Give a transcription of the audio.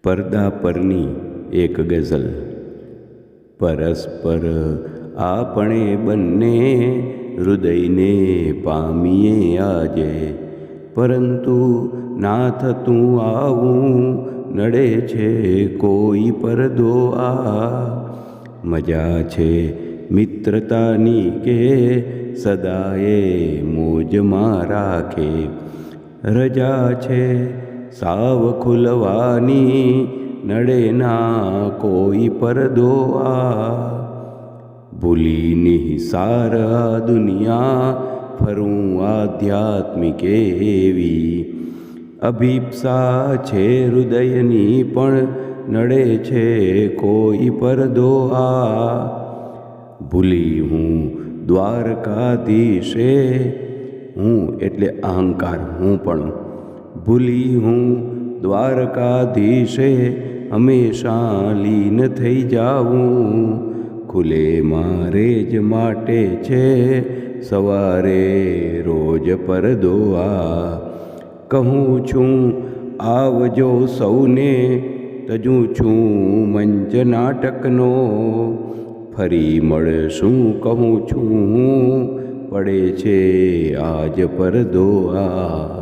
પડદા પરની એક ગઝલ. પરસ્પર આપણે બંને હૃદયને પામીએ આજે, પરંતુ ના થતું આવું નડે છે કોઈ પડદો આ. મજા છે મિત્રતાની કે સદાએ મોજમાં રાખે, રજા છે સાવ ખુલવાની નડે ના કોઈ પડદો આ. ભૂલી નિહિસાર આ દુનિયા ફરું આધ્યાત્મિક એવી, અભિપ્સા છે હૃદયની પણ નડે છે કોઈ પડદો આ. ભૂલી હું દ્વારકાધીશે, હું એટલે અહંકાર હું પણ, ભૂલી હું દ્વારકાધીશે હંમેશા લીન થઈ જાઉં. ખુલે મારે જ માટે છે સવારે રોજ પડદો આ. કહું છું આવજો સૌને, તજું છું મંચ નાટકનો, ફરી મળશું કહું છું પડે છે આજ પડદો આ.